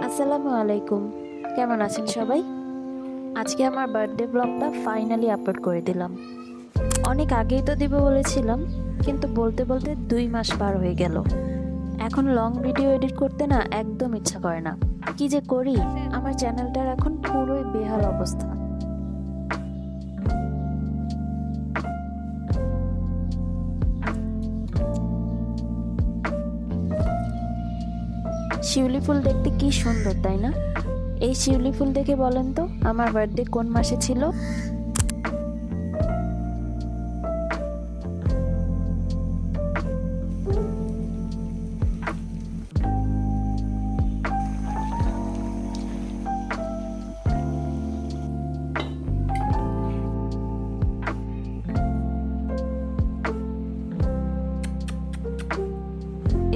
আসসালামু আলাইকুম। কেমন আছেন সবাই? আজকে আমার বার্থডে ব্লগটা ফাইনালি আপলোড করে দিলাম। অনেক আগেই তো দিব বলেছিলাম, কিন্তু বলতে বলতে 2 মাস পার হয়ে গেল। এখন লং ভিডিও এডিট করতে না একদম ইচ্ছা করে না। কি যে করি, আমার চ্যানেলটার এখন পুরোই বেহাল অবস্থা। শিউলি ফুল দেখতে কি সুন্দর, তাই না? এই শিউলি ফুল দেখে বলেন তো আমার বার্থডে কোন মাসে ছিল?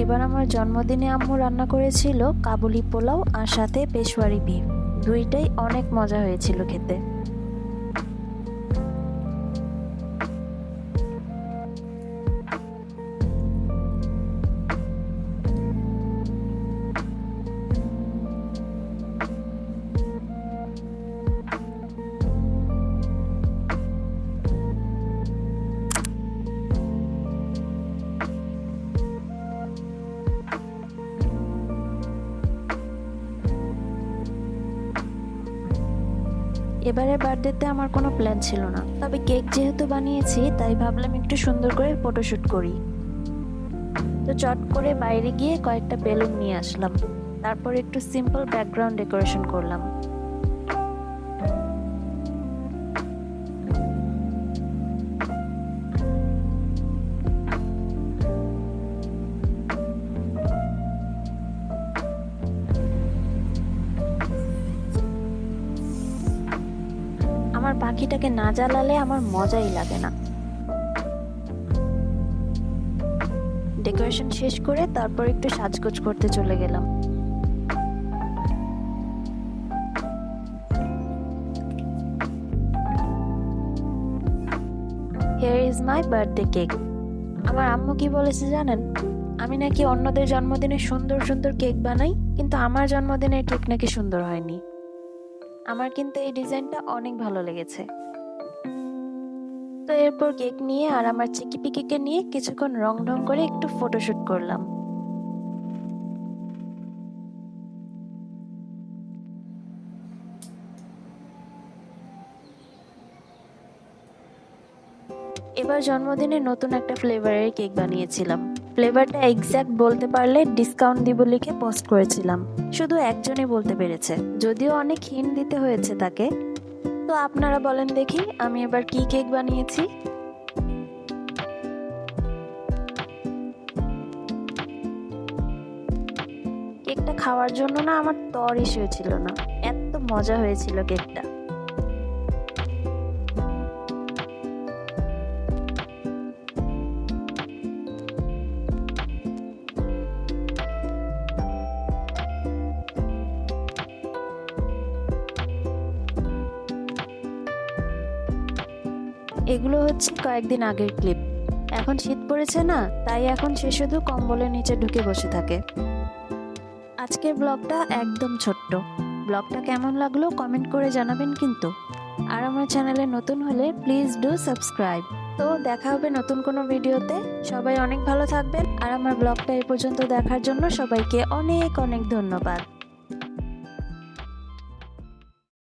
এবার আমার জন্মদিনে আম্মু রান্না করেছিল কাবুলি পোলাও আর সাথে পেশওয়ারি বিফ। দুইটাই অনেক মজা হয়েছিল খেতে। এবারের বার্থডেতে আমার কোনো প্ল্যান ছিল না, তবে কেক যেহেতু বানিয়েছি তাই ভাবলাম একটু সুন্দর করে ফটোশুট করি। তো চট করে বাইরে গিয়ে কয়েকটা বেলুন নিয়ে আসলাম, তারপর একটু সিম্পল ব্যাকগ্রাউন্ড ডেকোরেশন করলাম। আমার পাখিটাকে না জ্বালালে আমার মজাই লাগে না। ডেকোরেশন শেষ করে তারপর একটু সাজগোজ করতে চলে গেলাম। Here is my birthday cake. আমার আম্মু কি বলেছে জানেন? আমি নাকি অন্যদের জন্মদিনে সুন্দর সুন্দর কেক বানাই, কিন্তু আমার জন্মদিনের কেক নাকি সুন্দর হয়নি। আমার কিন্তু এই ডিজাইনটা অনেক ভালো লেগেছে। তো এরপর কেক নিয়ে আর আমার চিকি পিকিকে নিয়ে কিছুক্ষণ রং ঢং করে একটু ফটোশুট করলাম। এবার জন্মদিনে নতুন একটা ফ্লেভারের কেক বানিয়েছিলাম। ফ্লেভারটা এক্স্যাক্ট বলতে পারলে ডিসকাউন্ট দিব লিখে পোস্ট করেছিলাম। শুধু একজনই বলতে পেরেছে, যদিও অনেক হিন্ট দিতে হয়েছে তাকে। তো আপনারা বলেন দেখি আমি এবার কি কেক বানিয়েছি। কেকটা খাওয়ার জন্য না আমার তরই ছিল না, এত মজা হয়েছিল কেকটা। এগুলো হচ্ছে কয়েকদিন আগের ক্লিপ। এখন শীত পড়েছে না, তাই এখন সে শুধু কম্বলের নিচে ঢুকে বসে থাকে। আজকের ব্লগটা একদম ছোট্ট। ব্লগটা কেমন লাগলো কমেন্ট করে জানাবেন কিন্তু। আর আমার চ্যানেলে নতুন হলে প্লিজ ডু সাবস্ক্রাইব। তো দেখা হবে নতুন কোনো ভিডিওতে। সবাই অনেক ভালো থাকবেন, আর আমার ব্লগটা এই পর্যন্ত দেখার জন্য সবাইকে অনেক অনেক ধন্যবাদ।